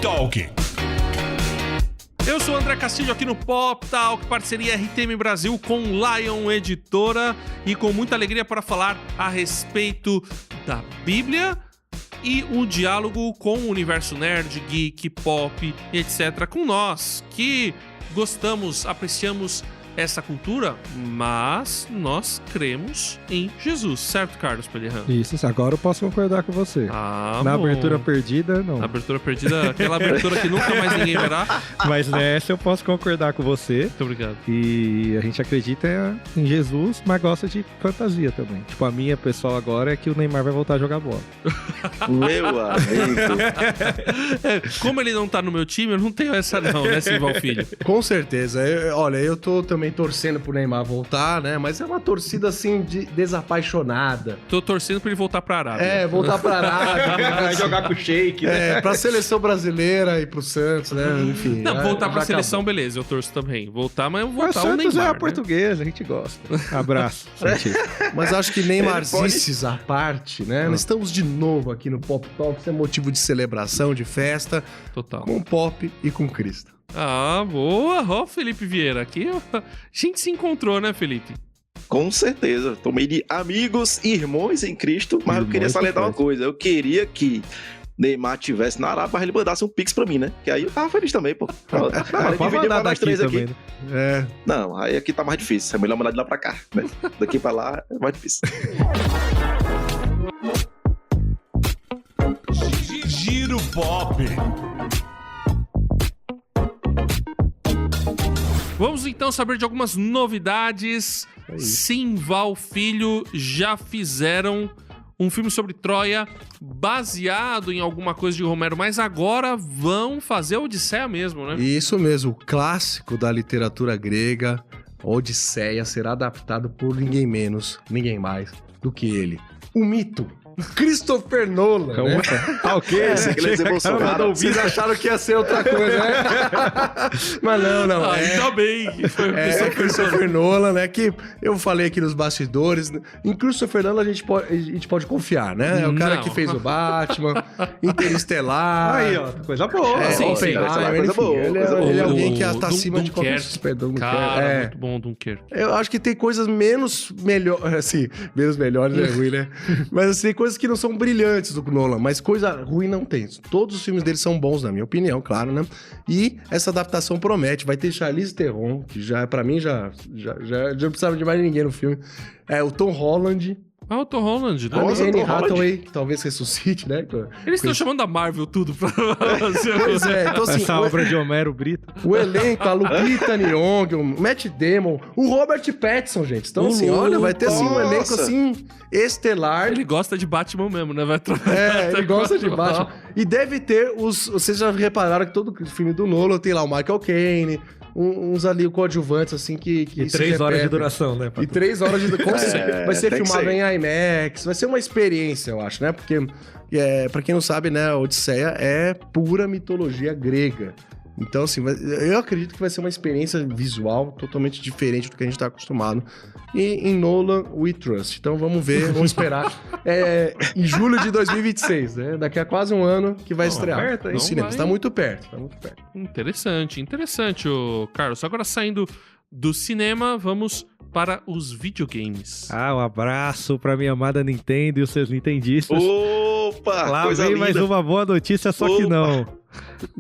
Talk. Eu sou o André Castilho aqui no Pop Talk, parceria RTM Brasil com Lion Editora e com muita alegria para falar a respeito da Bíblia e um diálogo com o universo nerd, geek, pop, etc. com nós, que gostamos, apreciamos essa cultura, mas nós cremos em Jesus, certo, Carlos Pellerran? Isso, agora eu posso concordar com você. Na bom. abertura perdida, não. Na abertura perdida, aquela abertura que nunca mais ninguém verá. Mas nessa eu posso concordar com você. Muito obrigado. E a gente acredita em Jesus, mas gosta de fantasia também. Tipo, a minha pessoal agora é que o Neymar vai voltar a jogar bola. Meu amigo. Como ele não tá no meu time, eu não tenho essa não, né, Silval Filho? Com certeza. Olha, eu tô também torcendo pro Neymar voltar, né? Mas é uma torcida, assim, desapaixonada. Tô torcendo pra ele voltar pra Arábia. É, voltar pra Arábia. Vai jogar com o Sheik, né? Pra seleção brasileira e pro Santos, né? Enfim. Não, voltar pra já seleção, acabou. beleza, eu torço também. Voltar, mas eu vou Mas voltar o Santos Neymar, é a né? portuguesa, a gente gosta. Abraço. Mas acho que Neymarzices à parte, né? Nós estamos de novo aqui no Pop Talk. Isso é motivo de celebração, de festa, Total. com Pop e com Cristo. Ah, boa. Ó, Felipe Vieira. Aqui a gente se encontrou, né, Felipe? Com certeza. Tomei de amigos e irmãos em Cristo, mas eu queria salientar uma coisa. Eu queria que Neymar tivesse na Arábia, mas ele mandasse um pix pra mim, né? Que aí eu tava feliz também, pô. Cara, Pode mandar daqui também, né? É. Não, aí aqui tá mais difícil. É melhor mandar de lá pra cá, né? Daqui pra lá é mais difícil. Giro Pop. Vamos então saber de algumas novidades. Simval Filho já fizeram um filme sobre Troia baseado em alguma coisa de Romero, mas agora vão fazer a Odisseia mesmo, né? Isso mesmo, o clássico da literatura grega, Odisseia, será adaptado por ninguém menos, ninguém mais do que ele. O mito, Christopher Nolan, né? Tá ok, Esse inglês é Bolsonaro. Vocês acharam que ia ser outra coisa, né? Mas não. Ainda bem que foi É Christopher Nolan, né? Que eu falei aqui nos bastidores. Em Christopher Nolan a gente pode confiar, né? É o cara Não. que fez o Batman, Interestelar. Aí, ó, coisa boa. É, sim, Oppenheimer, coisa boa, Ele coisa boa. é alguém que O tá acima de qualquer Dunkerque. suspeita. Cara, É. muito bom Dunkerque. Eu acho que tem coisas menos melhores, assim, menos melhores é ruim, né? Mas assim, tem coisas que não são brilhantes do Nolan, mas coisa ruim não tem. Todos os filmes dele são bons, na minha opinião, claro, né? E essa adaptação promete. Vai ter Charlize Theron, que já, pra mim, já não precisava de mais ninguém no filme. É, o Tom Holland. Ah, o Tom Holland. A Nossa, Anne Tom Holland. Hathaway, que talvez ressuscite, né? Eles estão chamando a Marvel tudo pra fazer Pois é, então assim, Essa obra de Homero Brito. o elenco, a Lupita Nyong'o, o Matt Damon, o Robert Pattinson, gente. Então assim, olha, vai ter assim um elenco Nossa. assim estelar. Ele gosta de Batman mesmo, né? Vai Ele gosta de Batman. E deve ter os... Vocês já repararam que todo filme do Nolan tem lá o Michael Caine, uns ali coadjuvantes, assim, que E se 3 horas de repetem. duração, né? E 3 horas de duração. Vai ser tem que filmado ser. em IMAX. Vai ser uma experiência, eu acho, né? Porque, pra quem não sabe, né? A Odisseia é pura mitologia grega. Então, assim, eu acredito que vai ser uma experiência visual totalmente diferente do que a gente tá acostumado. E em Nolan, we trust. Então, vamos ver, vamos esperar. Em julho de 2026, né? Daqui a quase um ano que vai estrear perto, hein? no cinema. Vai. Está muito perto, tá muito perto. Interessante, ô Carlos. Agora saindo do cinema, vamos para os videogames. Um abraço pra minha amada Nintendo e os seus nintendistas. Opa, Lá coisa vem linda. mais uma boa notícia, só que Opa. não.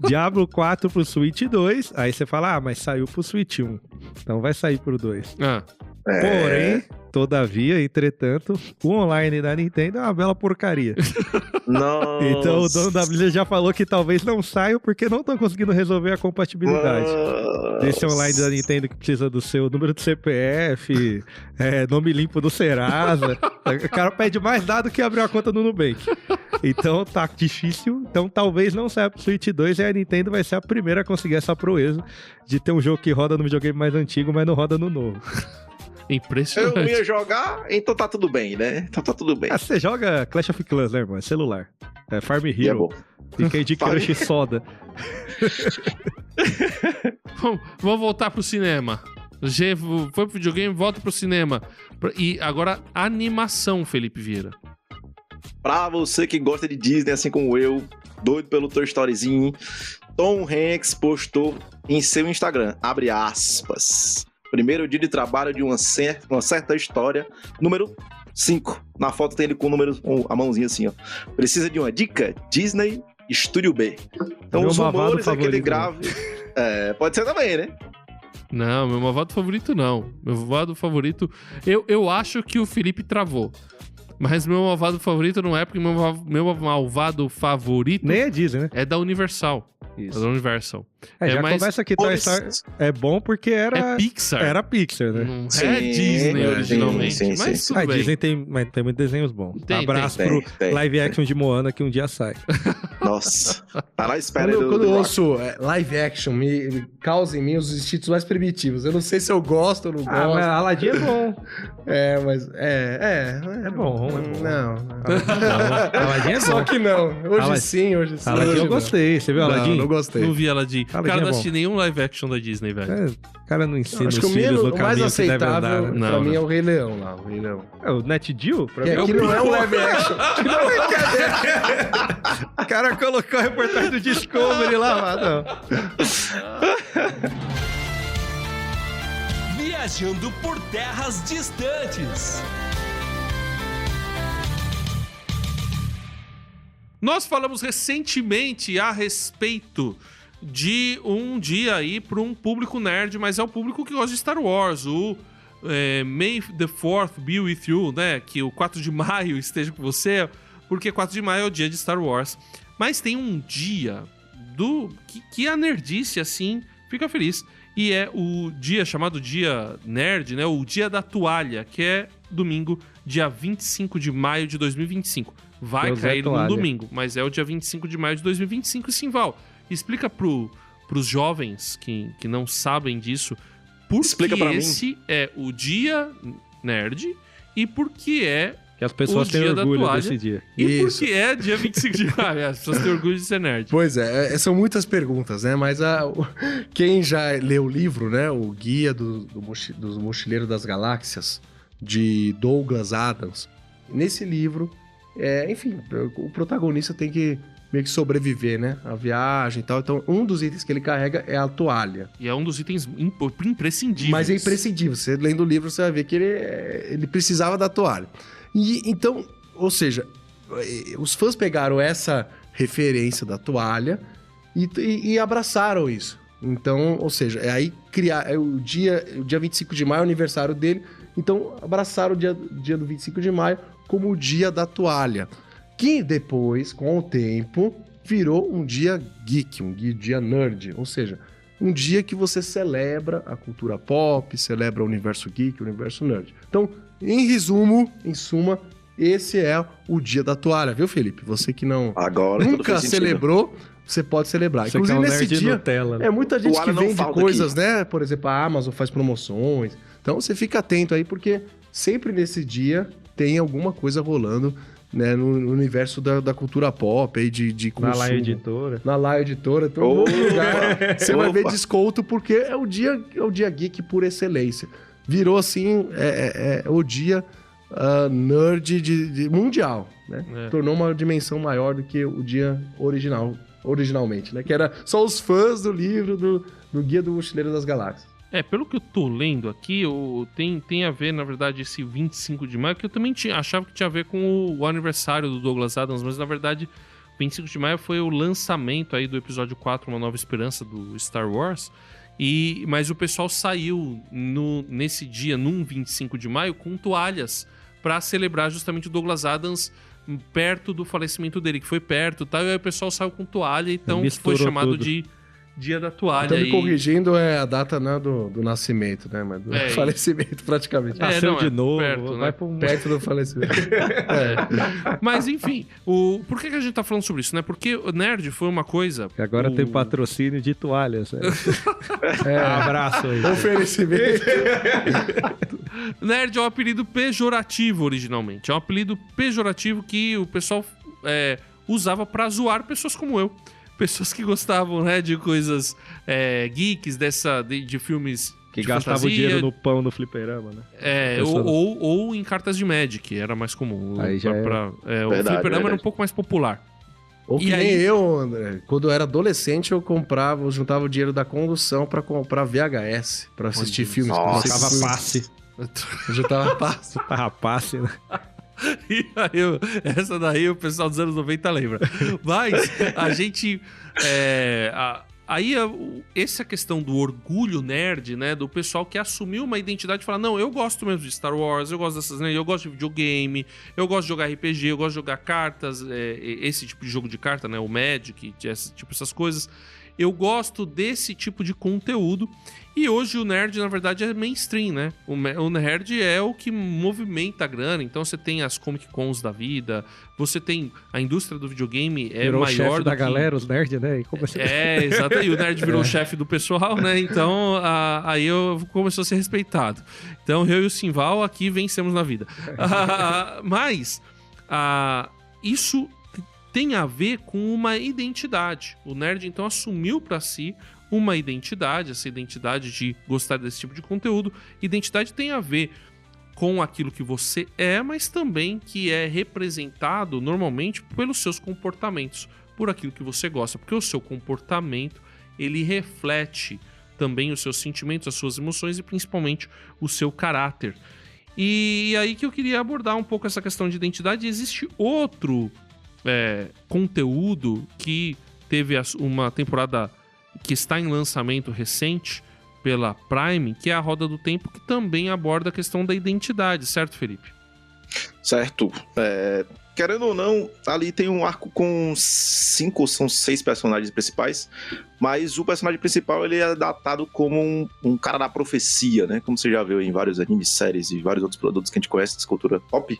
Diablo 4 pro Switch 2. Aí você fala, mas saiu pro Switch 1. Então vai sair pro 2. Ah, Porém, todavia, entretanto, o online da Nintendo é uma bela porcaria. Nossa. Então o dono da Blizzard já falou que talvez não saia porque não estão conseguindo resolver a compatibilidade. Esse online da Nintendo que precisa do seu número de CPF, nome limpo do Serasa. O cara pede mais dado que abrir uma conta no Nubank. Então tá difícil. Então talvez não saia pro Switch 2 e a Nintendo vai ser a primeira a conseguir essa proeza de ter um jogo que roda no videogame mais antigo, mas não roda no novo. Eu impressionante. não ia jogar, então tá tudo bem, né? Então tá tudo bem. Ah, você joga Clash of Clans, né, irmão? É celular. É Farm E é Hero. bom. Fica aí de Farm- Crush Soda. Vamos voltar pro cinema. Já foi pro videogame, volta pro cinema. E agora, animação, Felipe Vieira. Pra você que gosta de Disney, assim como eu, doido pelo Toy Storyzinho, Tom Hanks postou em seu Instagram, abre aspas, primeiro dia de trabalho de uma certa história, número 5. Na foto tem ele com o número, a mãozinha assim, ó. Precisa de uma dica? Disney Estúdio B. Então os rumores é que ele grave... pode ser também, né? Não, meu malvado favorito não. Meu malvado favorito... Eu acho que o Felipe travou. Mas meu malvado favorito não é, porque meu malvado favorito... Nem é Disney, né? É da Universal. Isso. É da Universal. Já mas começa aqui, Toy Story é bom porque é Pixar. era Pixar, né? Não Sim, é Disney originalmente, sim, mas sim. tudo bem. Disney tem muitos desenhos bons. Abraço tem, pro tem. live action de Moana que um dia sai. Nossa. Tá na espera Quando do eu Rock. ouço live action, me causa em mim os instintos mais primitivos. Eu não sei se eu gosto ou não gosto. mas Aladdin é bom. Mas É bom. Não. Aladdin é Só bom. que não. Hoje Aladdin- sim, hoje sim. Aladdin hoje eu não. gostei. Você viu Aladdin? Não gostei. Não vi Aladdin. Aladdin Cara, é não bom. assisti nenhum live action da Disney, velho. O cara não ensina Acho os que o, filhos no o mais caminho que deve andar. aceitável Né? pra Não, mim não. é o Rei Leão lá. O Rei Leão. O Net Jill? Pra Que mim, aqui não é um live action. O cara colocou a reportagem do Discovery lá, mas não. Viajando por terras distantes. Nós falamos recentemente a respeito de um dia aí para um público nerd, mas é o público que gosta de Star Wars. O May the 4th be with you, né? Que o 4 de maio esteja com você, porque 4 de maio é o dia de Star Wars. Mas tem um dia que a nerdice, assim, fica feliz. E é o dia chamado Dia Nerd, né? O Dia da Toalha, que é domingo, dia 25 de maio de 2025. Vai Deus é cair no toalha. domingo, mas é o dia 25 de maio de 2025. Sim, Val, explica pros jovens que não sabem disso por Explica que pra mim. esse é o Dia Nerd e por que é Que as pessoas O têm dia da orgulho toalha. desse dia. e Isso. por que é dia 25 de maio. As pessoas têm orgulho de ser nerd. Pois são muitas perguntas, né? Mas quem já leu o livro, né? O Guia dos Mochileiros das Galáxias, de Douglas Adams. Nesse livro, enfim, o protagonista tem que meio que sobreviver, né? A viagem e tal. Então, um dos itens que ele carrega é a toalha. E é um dos itens imprescindíveis. Mas é imprescindível. Você lendo o livro, você vai ver que ele precisava da toalha. E então, ou seja, os fãs pegaram essa referência da toalha e abraçaram isso. Então, ou seja, aí o dia 25 de maio é o aniversário dele. Então, abraçaram o dia do 25 de maio como o dia da toalha. Que depois, com o tempo, virou um dia geek, um dia nerd. Ou seja, um dia que você celebra a cultura pop, celebra o universo geek, o universo nerd. Então, em suma, esse é o dia da toalha, viu, Felipe? Você que não Agora tudo nunca faz sentido. celebrou, você pode celebrar. Você Inclusive, quer um nesse nerd dia, Nutella, né? muita gente Toalha que não vende falta coisas, né? Por exemplo, a Amazon faz promoções. Então, você fica atento aí, porque sempre nesse dia tem alguma coisa rolando, né, no universo da cultura pop, aí de consumo. Na Live Editora. Na Live Editora, todo lugar. Você vai ver Opa. desconto, porque é o dia geek por excelência. Virou, assim, o dia nerd de mundial, né? É. Tornou uma dimensão maior do que o dia originalmente, né? Que era só os fãs do livro do Guia do Mochileiro das Galáxias. Pelo que eu tô lendo aqui, tem a ver, na verdade, esse 25 de maio, que eu também achava que tinha a ver com o aniversário do Douglas Adams, mas na verdade, 25 de maio foi o lançamento aí do episódio 4, Uma Nova Esperança, do Star Wars, mas o pessoal saiu nesse dia, num 25 de maio, com toalhas pra celebrar justamente o Douglas Adams perto do falecimento dele, que foi perto e tal, e aí o pessoal saiu com toalha, então foi Misturou chamado tudo. de Dia da Toalha. Então, me e- corrigindo, é a data não do nascimento, né? Mas do falecimento, praticamente. Nasceu não, de novo, perto, vai né? pra um... Perto do falecimento. Mas enfim, por que a gente tá falando sobre isso, né? Porque o nerd foi uma coisa... Que agora tem patrocínio de toalhas. Né? Abraço aí. Oferecimento. Nerd é um apelido pejorativo originalmente. É um apelido pejorativo que o pessoal usava pra zoar pessoas como eu. Pessoas que gostavam, né, de coisas geeks, de filmes Que de gastava fantasia. o dinheiro no pão no fliperama, né? Pessoas- Ou em cartas de Magic, era mais comum. Aí já o Verdade, fliperama era um verdade. pouco mais popular. Ou que E nem aí- eu, André. Quando eu era adolescente, eu juntava o dinheiro da condução pra comprar VHS, pra assistir Deus. filmes. Nossa. Tava Filmes. passe. Eu juntava passe. Passe, né? E aí, essa daí o pessoal dos anos 90 lembra. Mas a gente. Essa questão do orgulho nerd, né? Do pessoal que assumiu uma identidade e fala: não, eu gosto mesmo de Star Wars, eu gosto dessas, né, eu gosto de videogame, eu gosto de jogar RPG, eu gosto de jogar cartas, esse tipo de jogo de carta, né? O Magic, essas coisas. Eu gosto desse tipo de conteúdo. E hoje o nerd, na verdade, é mainstream, né? O nerd é o que movimenta a grana. Então você tem as Comic Cons da vida, você tem a indústria do videogame Virou o maior chefe do da que... galera, os nerds, né? E como assim? Exato. E o nerd virou o chefe do pessoal, né? Então, aí começou a ser respeitado. Então, eu e o Simval aqui vencemos na vida. Mas, isso tem a ver com uma identidade. O nerd, então, assumiu para si uma identidade, essa identidade de gostar desse tipo de conteúdo. Identidade tem a ver com aquilo que você é, mas também que é representado normalmente pelos seus comportamentos, por aquilo que você gosta, porque o seu comportamento, ele reflete também os seus sentimentos, as suas emoções e principalmente o seu caráter. E aí que eu queria abordar um pouco essa questão de identidade. Existe outro conteúdo que teve uma temporada que está em lançamento recente pela Prime, que é a Roda do Tempo, que também aborda a questão da identidade, certo, Felipe? Certo. Querendo ou não, ali tem um arco com 5 ou são 6 personagens principais, mas o personagem principal ele é datado como um cara da profecia, né? Como você já viu em vários animes, séries e vários outros produtos que a gente conhece da cultura pop,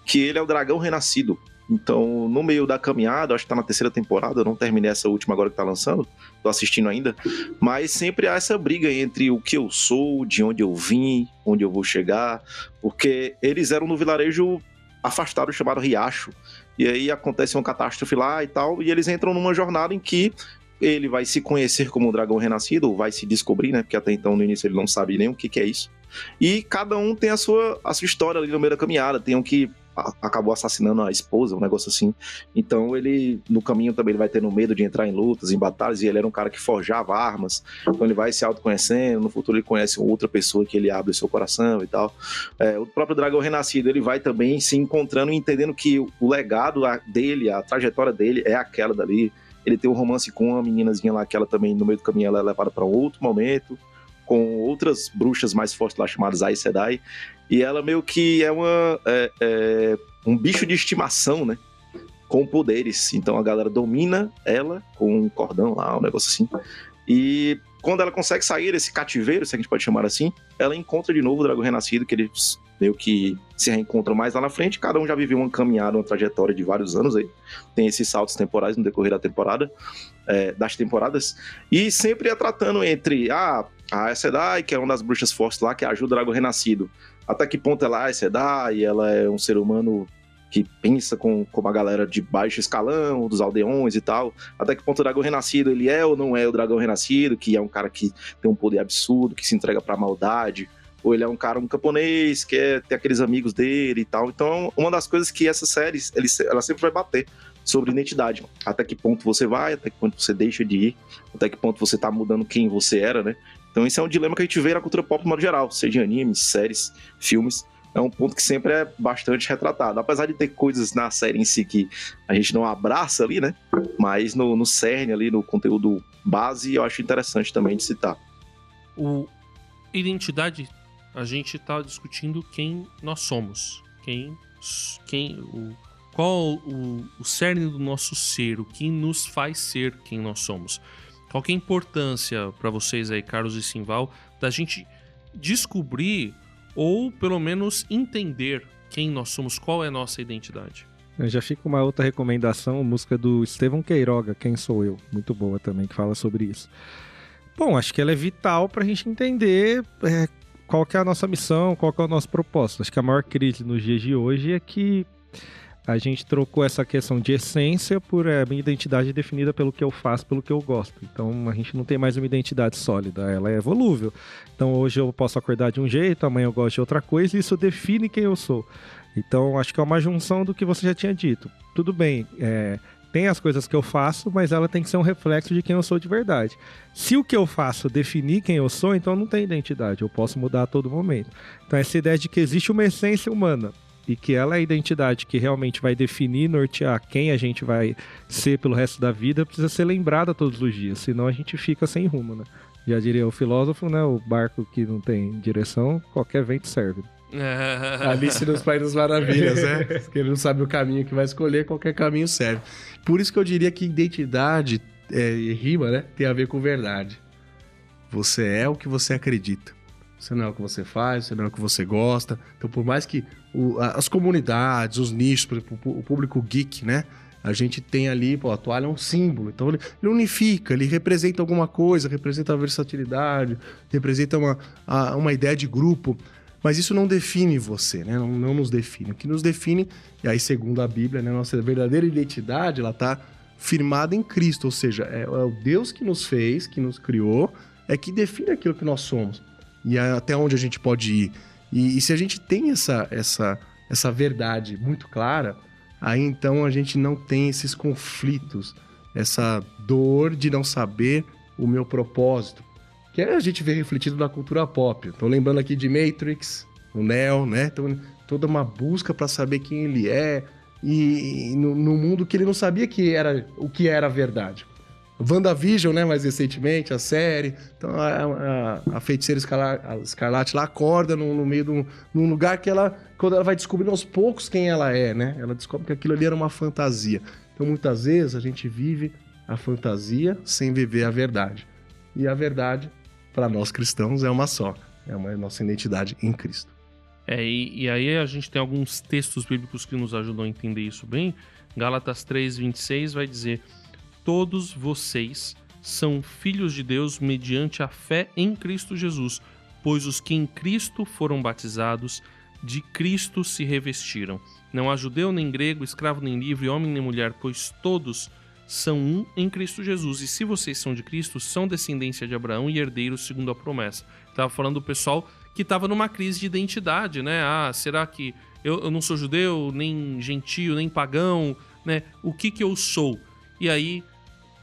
que ele é o dragão renascido. Então, no meio da caminhada, acho que tá na 3ª temporada, eu não terminei essa última agora que tá lançando, tô assistindo ainda, mas sempre há essa briga entre o que eu sou, de onde eu vim, onde eu vou chegar, porque eles eram no vilarejo afastado chamado Riacho, e aí acontece uma catástrofe lá e tal, e eles entram numa jornada em que ele vai se conhecer como um dragão renascido, ou vai se descobrir, né, porque até então no início ele não sabe nem o que é isso, e cada um tem a sua história ali no meio da caminhada, tem um que acabou assassinando a esposa, um negócio assim. Então ele, no caminho também ele vai tendo medo de entrar em lutas, em batalhas, e ele era um cara que forjava armas, então ele vai se autoconhecendo, no futuro ele conhece outra pessoa que ele abre o seu coração e tal. O próprio dragão renascido, ele vai também se encontrando e entendendo que o legado dele, a trajetória dele é aquela dali. Ele tem um romance com uma meninazinha lá, que ela também, no meio do caminho, ela é levada para um outro momento, com outras bruxas mais fortes lá, chamadas Aes Sedai, e ela meio que é um bicho de estimação, né? Com poderes. Então a galera domina ela com um cordão lá, um negócio assim. E quando ela consegue sair desse cativeiro, se a gente pode chamar assim, ela encontra de novo o dragão renascido, que eles meio que se reencontram mais lá na frente. Cada um já viveu uma caminhada, uma trajetória de vários anos aí. Tem esses saltos temporais no decorrer da temporada, das temporadas. E sempre é tratando entre a Aes Sedai, que é uma das bruxas fortes lá, que ajuda o dragão renascido. Até que ponto ela é Aes Sedai, ela é um ser humano que pensa como a galera de baixo escalão, dos aldeões e tal. Até que ponto o dragão renascido, ele é ou não é o dragão renascido, que é um cara que tem um poder absurdo, que se entrega pra maldade, ou ele é um camponês, que tem aqueles amigos dele e tal. Então, uma das coisas que essa série, ela sempre vai bater sobre identidade. Até que ponto você vai, até que ponto você deixa de ir, até que ponto você tá mudando quem você era, né? Então esse é um dilema que a gente vê na cultura pop no modo geral, seja em animes, séries, filmes. É um ponto que sempre é bastante retratado. Apesar de ter coisas na série em si que a gente não abraça ali, né? Mas no cerne ali, no conteúdo base, eu acho interessante também de citar. Identidade, a gente tá discutindo quem nós somos. Qual o cerne do nosso ser, o que nos faz ser quem nós somos. Qual que é a importância para vocês aí, Carlos e Simval, da gente descobrir ou pelo menos entender quem nós somos, qual é a nossa identidade? Já fica uma outra recomendação, a música do Estevão Queiroga, Quem Sou Eu? Muito boa também, que fala sobre isso. Bom, acho que ela é vital pra gente entender qual que é a nossa missão, qual que é o nosso propósito. Acho que a maior crise nos dias de hoje é que a gente trocou essa questão de essência por minha identidade definida pelo que eu faço, pelo que eu gosto. Então a gente não tem mais uma identidade sólida, ela é volúvel. Então hoje eu posso acordar de um jeito, amanhã eu gosto de outra coisa e isso define quem eu sou. Então acho que é uma junção do que você já tinha dito. Tudo bem, tem as coisas que eu faço, mas ela tem que ser um reflexo de quem eu sou de verdade. Se o que eu faço definir quem eu sou, então não tem identidade, eu posso mudar a todo momento. Então essa ideia de que existe uma essência humana e que ela é a identidade que realmente vai definir, nortear quem a gente vai ser pelo resto da vida, precisa ser lembrada todos os dias, senão a gente fica sem rumo, né? Já diria o filósofo, né? O barco que não tem direção, qualquer vento serve. Alice nos Países das Maravilhas, né? Porque ele não sabe o caminho que vai escolher, qualquer caminho serve. Por isso que eu diria que identidade, rima, né? Tem a ver com verdade. Você é o que você acredita. Você não é o que você faz, você não é o que você gosta. Então, por mais que as comunidades, os nichos, por exemplo, o público geek, né? A gente tem ali, a toalha é um símbolo. Então, ele unifica, ele representa alguma coisa, representa a versatilidade, representa uma ideia de grupo. Mas isso não define você, né? Não nos define. O que nos define, e aí segundo a Bíblia, né, nossa verdadeira identidade, ela está firmada em Cristo. Ou seja, é o Deus que nos fez, que nos criou, é que define aquilo que nós somos. E até onde a gente pode ir. E se a gente tem essa verdade muito clara, aí então a gente não tem esses conflitos, essa dor de não saber o meu propósito. Que a gente vê refletido na cultura pop. Estou lembrando aqui de Matrix, o Neo, né? Então, toda uma busca para saber quem ele é e no mundo que ele não sabia o que era a verdade. WandaVision, né? Mais recentemente, a série. Então, a feiticeira Escarlate lá acorda no meio num lugar que quando ela vai descobrindo aos poucos quem ela é, né? Ela descobre que aquilo ali era uma fantasia. Então, muitas vezes, a gente vive a fantasia sem viver a verdade. E a verdade, para nós cristãos, é uma só. É a nossa identidade em Cristo. E aí a gente tem alguns textos bíblicos que nos ajudam a entender isso bem. Gálatas 3:26 vai dizer: todos vocês são filhos de Deus mediante a fé em Cristo Jesus, pois os que em Cristo foram batizados, de Cristo se revestiram. Não há judeu nem grego, escravo nem livre, homem nem mulher, pois todos são um em Cristo Jesus. E se vocês são de Cristo, são descendência de Abraão e herdeiros segundo a promessa. Estava falando do pessoal que estava numa crise de identidade, né? Será que eu não sou judeu, nem gentio, nem pagão, né? O que eu sou? E aí,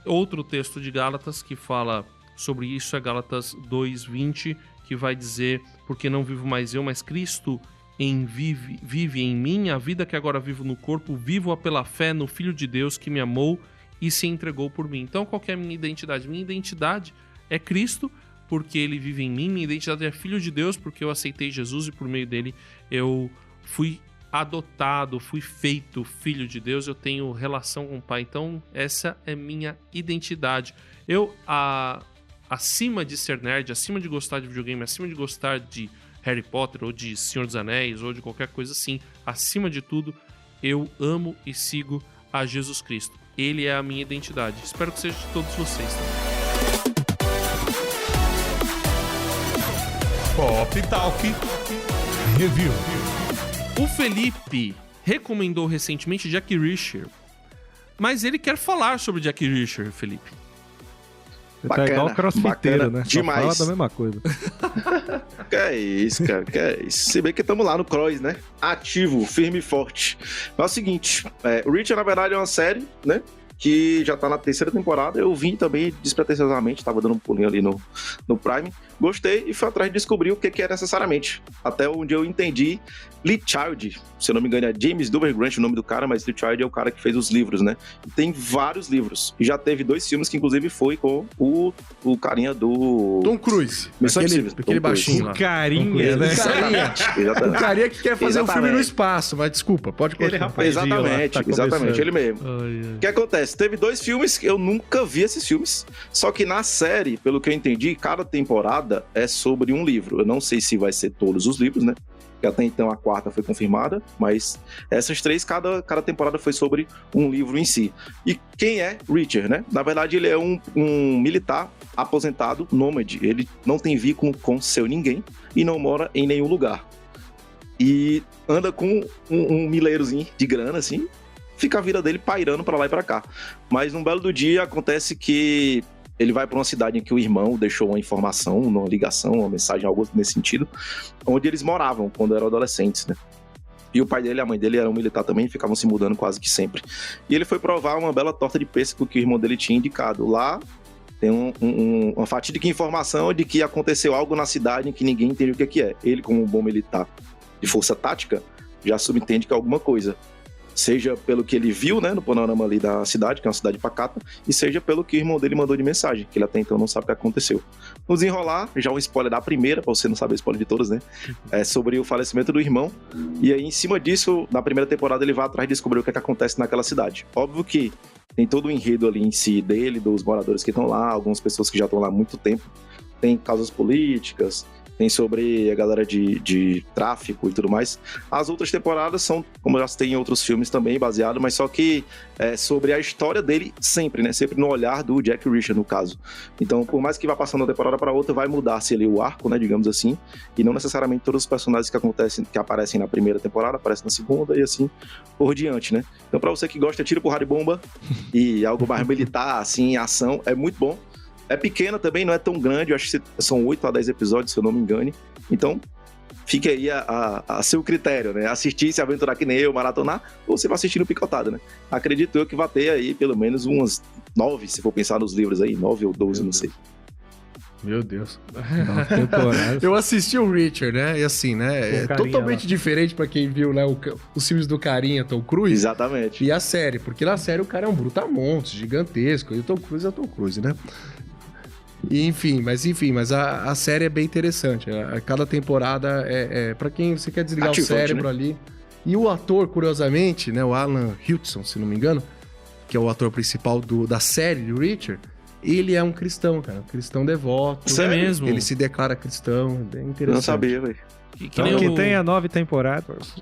outro texto de Gálatas que fala sobre isso é Gálatas 2:20, que vai dizer: porque não vivo mais eu, mas Cristo vive em mim. A vida que agora vivo no corpo, vivo-a pela fé no Filho de Deus que me amou e se entregou por mim. Então, qual que é a minha identidade? Minha identidade é Cristo, porque ele vive em mim. Minha identidade é Filho de Deus, porque eu aceitei Jesus e por meio dele eu fui adotado, fui feito filho de Deus, eu tenho relação com o Pai. Então, essa é minha identidade. Eu, acima de ser nerd, acima de gostar de videogame, acima de gostar de Harry Potter, ou de Senhor dos Anéis, ou de qualquer coisa assim, acima de tudo, eu amo e sigo a Jesus Cristo. Ele é a minha identidade. Espero que seja de todos vocês também. Pop Talk Review. O Felipe recomendou recentemente Jack Reacher, mas ele quer falar sobre Jack Reacher, Felipe. Você tá igual o crossfiteiro, né? Demais. Só fala da mesma coisa. Que é isso, cara, que é isso. Se bem que estamos lá no Cross, né? Ativo, firme e forte. Mas é o seguinte, o Reacher, na verdade, é uma série, né? Que já tá na 3ª temporada. Eu vim também despretensiosamente, tava dando um pulinho ali no Prime. Gostei e fui atrás de descobrir o que é necessariamente. Até onde eu entendi, Lee Child, se eu não me engano é James Dover Grant o nome do cara, mas Lee Child é o cara que fez os livros, né? E tem vários livros. E já teve 2 filmes que inclusive foi com o carinha do... Tom Cruise. Aquele baixinho lá. Carinha, né? O carinha que quer fazer um filme no espaço, mas desculpa, pode continuar. Exatamente, ele mesmo. O que acontece? Teve 2 filmes que eu nunca vi esses filmes, só que na série, pelo que eu entendi, cada temporada é sobre um livro. Eu não sei se vai ser todos os livros, né? Que até então a 4ª foi confirmada, mas essas 3, cada temporada foi sobre um livro em si. E quem é Reacher, né? Na verdade, ele é um militar aposentado nômade. Ele não tem vínculo com seu ninguém e não mora em nenhum lugar. e anda com um mileirozinho de grana, assim, fica a vida dele pairando pra lá e pra cá. Mas num belo do dia acontece que ele vai pra uma cidade em que o irmão deixou uma informação, uma ligação, uma mensagem, algo nesse sentido, onde eles moravam quando eram adolescentes, né? E o pai dele e a mãe dele eram militar também, ficavam se mudando quase que sempre. E ele foi provar uma bela torta de pêssego que o irmão dele tinha indicado. Lá tem uma fatídica informação de que aconteceu algo na cidade em que ninguém entende o que é. Ele, como um bom militar de força tática, já subentende que é alguma coisa. Seja pelo que ele viu, né, no panorama ali da cidade, que é uma cidade pacata, e seja pelo que o irmão dele mandou de mensagem, que ele até então não sabe o que aconteceu. No desenrolar, já um spoiler da primeira, pra você não saber o spoiler de todas, né, é sobre o falecimento do irmão, e aí em cima disso, na primeira temporada ele vai atrás de descobrir o que é que acontece naquela cidade. Óbvio que tem todo o enredo ali em si dele, dos moradores que estão lá, algumas pessoas que já estão lá há muito tempo, tem causas políticas, tem sobre a galera de tráfico e tudo mais. As outras temporadas são, como já tem em outros filmes também, baseado, mas só que é sobre a história dele sempre, né? Sempre no olhar do Jack Reacher, no caso. Então, por mais que vá passando uma temporada para outra, vai mudar-se ali o arco, né? Digamos assim. E não necessariamente todos os personagens que aparecem na primeira temporada aparecem na segunda e assim por diante, né? Então, pra você que gosta de tiro, porrada e bomba e algo mais militar, assim, ação, é muito bom. É pequena também, não é tão grande, eu acho que são 8 a 10 episódios, se eu não me engane. Então, fique aí a seu critério, né? Assistir, se aventurar que nem eu, maratonar, ou você vai assistindo picotado, né? Acredito eu que vai ter aí pelo menos umas 9, se for pensar nos livros aí, 9 ou 12, não sei. Meu Deus. Temporada. Eu assisti o Reacher, né? E assim, né? É Carinha totalmente lá. diferente pra quem viu, né? Os filmes do Carinha, Tom Cruise. Exatamente. E a série, porque na série o cara é um brutamontes, gigantesco. E o Tom Cruise é o Tom Cruise, né? E, mas a série é bem interessante. Cada temporada pra quem você quer desligar Cativante, o cérebro, né? Ali. E o ator, curiosamente, né? O Alan Hutson, se não me engano, que é o ator principal da série de Reacher, ele é um cristão, cara. Um cristão devoto. Sério? É mesmo? Ele se declara cristão. É bem interessante. Não sabia, velho. Que Então, nem que o... tenha 9 temporadas.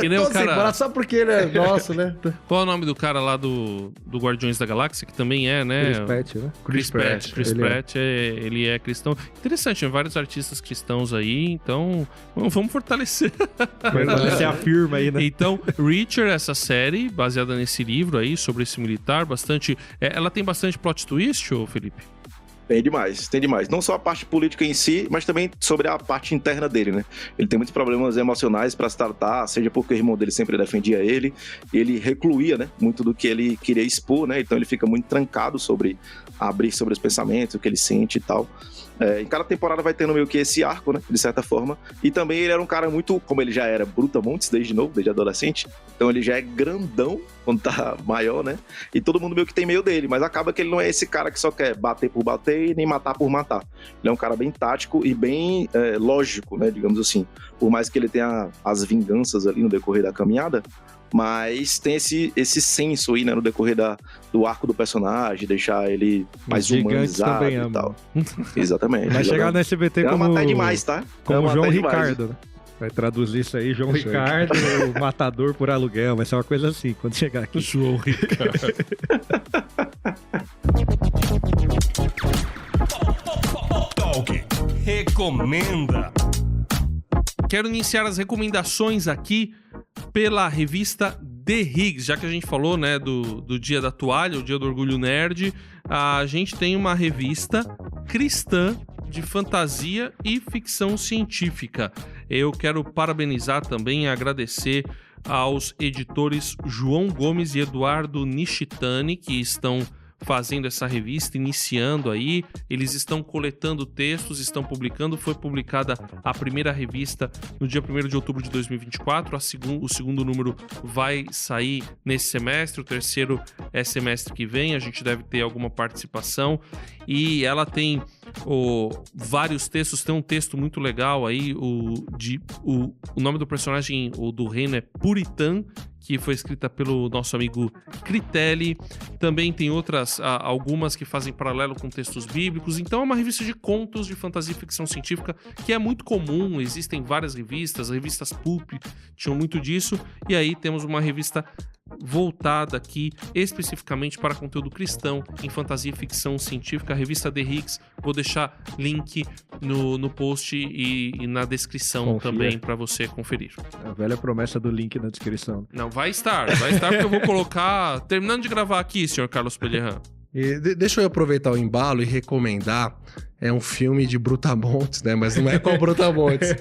que nem o cara... Só porque ele é nosso, né? Qual é o nome do cara lá do Guardiões da Galáxia, que também é, né? Chris Pratt, né? Chris Pratt. Chris Ele é. Pratt, ele é cristão. Interessante, tem vários artistas cristãos aí, então vamos fortalecer. Você afirma aí, né? Então, Reacher, essa série, baseada nesse livro aí, sobre esse militar, bastante... ela tem bastante plot twist, ô Felipe? Tem demais. Não só a parte política em si, mas também sobre a parte interna dele, né? Ele tem muitos problemas emocionais para se tratar, seja porque o irmão dele sempre defendia ele recluía, né? Muito do que ele queria expor, né? Então ele fica muito trancado sobre abrir sobre os pensamentos, o que ele sente e tal. Em cada temporada vai tendo meio que esse arco, né? De certa forma. E também ele era um cara muito, como ele já era brutamontes desde novo, desde adolescente, então ele já é grandão quando tá maior, né? E todo mundo meio que tem meio dele, mas acaba que ele não é esse cara que só quer bater por bater e nem matar por matar. Ele é um cara bem tático e bem lógico, né? Digamos assim. Por mais que ele tenha as vinganças ali no decorrer da caminhada, mas tem esse senso aí, né, no decorrer do arco do personagem, deixar ele mais gigantes humanizado também e amam. tal. Exatamente. Vai chegar no SBT Ela como... matar demais, tá? Como Ela João matar demais. Ricardo, né? Vai traduzir isso aí, João Certo. Ricardo, o matador por aluguel, vai ser uma coisa assim, quando chegar aqui. João Ricardo. Talk recomenda. Quero iniciar as recomendações aqui pela revista The Higgs, já que a gente falou, né, do Dia da Toalha, o Dia do Orgulho Nerd, a gente tem uma revista cristã de fantasia e ficção científica. Eu quero parabenizar também e agradecer aos editores João Gomes e Eduardo Nishitani, que estão fazendo essa revista, iniciando aí. Eles estão coletando textos, estão publicando. Foi publicada a primeira revista no dia 1º de outubro de 2024. O segundo número vai sair nesse semestre. O terceiro é semestre que vem. A gente deve ter alguma participação. E ela tem vários textos. Tem um texto muito legal aí. O nome do personagem, o do reino, é Puritan, que foi escrita pelo nosso amigo Critelli. Também tem algumas que fazem paralelo com textos bíblicos. Então é uma revista de contos de fantasia e ficção científica que é muito comum. Existem várias revistas, revistas Pulp tinham muito disso. E aí temos uma revista voltada aqui especificamente para conteúdo cristão em fantasia e ficção científica, a revista The Higgs. Vou deixar link no post e na descrição Confia. também para você conferir. A velha promessa do link na descrição. Não, vai estar porque eu vou colocar... Terminando de gravar aqui, senhor Carlos Pellerran. E deixa eu aproveitar o embalo e recomendar. É um filme de Brutamontes, né? Mas não é qual Brutamontes.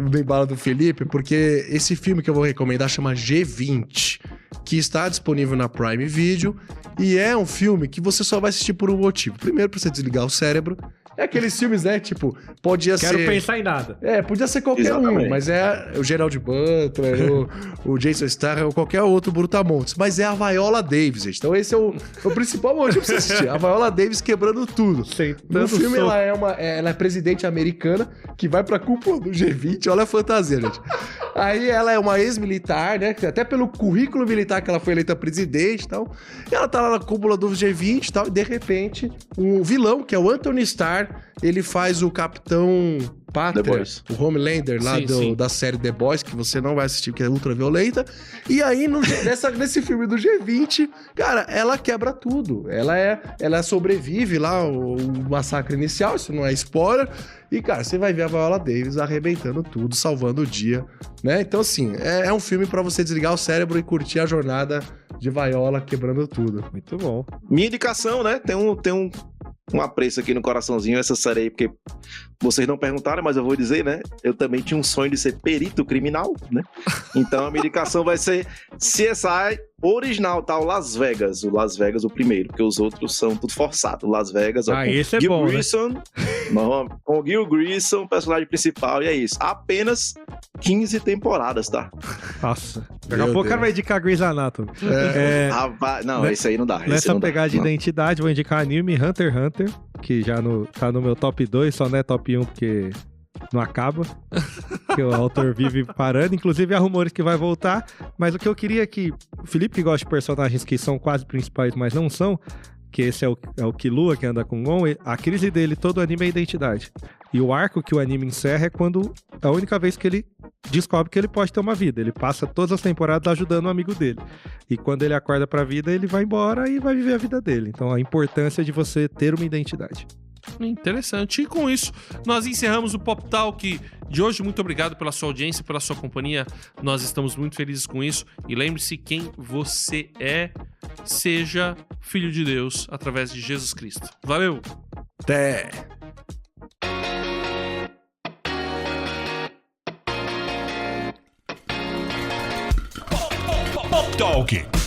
Do embalo do Felipe, porque esse filme que eu vou recomendar chama G20, que está disponível na Prime Video. E é um filme que você só vai assistir por um motivo. Primeiro, pra você desligar o cérebro. É aqueles filmes, né? Tipo, podia ser... Quero pensar em nada. Podia ser qualquer Exatamente. um, mas é o Gerald Butler, o Jason Statham, ou qualquer outro Brutamontes. Mas é a Viola Davis, gente. Então esse é o principal motivo pra você assistir. A Viola Davis quebrando tudo. No filme, ela é presidente americana que vai pra cúpula do G20. Olha a fantasia, gente. Aí ela é uma ex-militar, né? Até pelo currículo militar que ela foi eleita presidente e tal. E ela tá lá na cúpula do G20 e tal. E de repente, um vilão, que é o Anthony Starr, ele faz o Capitão Pátria, The Boys. o Homelander lá Sim. da série The Boys, que você não vai assistir porque é ultra violenta. E aí, nesse filme do G20, cara, ela quebra tudo. Ela sobrevive lá, o massacre inicial, isso não é spoiler. E, cara, você vai ver a Viola Davis arrebentando tudo, salvando o dia, né? Então, assim, é um filme pra você desligar o cérebro e curtir a jornada de Viola quebrando tudo. Muito bom. Minha indicação, né? Tem um apreço aqui no coraçãozinho essa série aí, porque vocês não perguntaram, mas eu vou dizer, né? Eu também tinha um sonho de ser perito criminal, né? Então a minha indicação vai ser CSI original, tá? O Las Vegas. O Las Vegas, o primeiro, porque os outros são tudo forçado. O Las Vegas, ó, com Esse é Gil bom, né? Grissom, com o Gil Grissom, personagem principal, e é isso. Apenas 15 temporadas, tá? Nossa. Daqui Meu a pouco o cara Deus. vai indicar Grey's Anatomy. Não, Não, esse aí não dá. esse Nessa não dá. pegada de Não. identidade, vou indicar anime Hunter x Hunter, que já tá no meu top 2, só não é top 1 porque não acaba. Que o autor vive parando. Inclusive há rumores que vai voltar. Mas o que eu queria é que o Felipe, que gosta de personagens que são quase principais, mas não são, que esse é o Killua, que anda com Gon, a crise dele, todo o anime é identidade. E o arco que o anime encerra é quando a única vez que ele descobre que ele pode ter uma vida. Ele passa todas as temporadas ajudando um amigo dele. E quando ele acorda pra vida, ele vai embora e vai viver a vida dele. Então a importância de você ter uma identidade. Interessante. E com isso, nós encerramos o Pop Talk de hoje. Muito obrigado pela sua audiência, pela sua companhia. Nós estamos muito felizes com isso. E lembre-se quem você é. Seja filho de Deus através de Jesus Cristo. Valeu! Até! Pop Talk.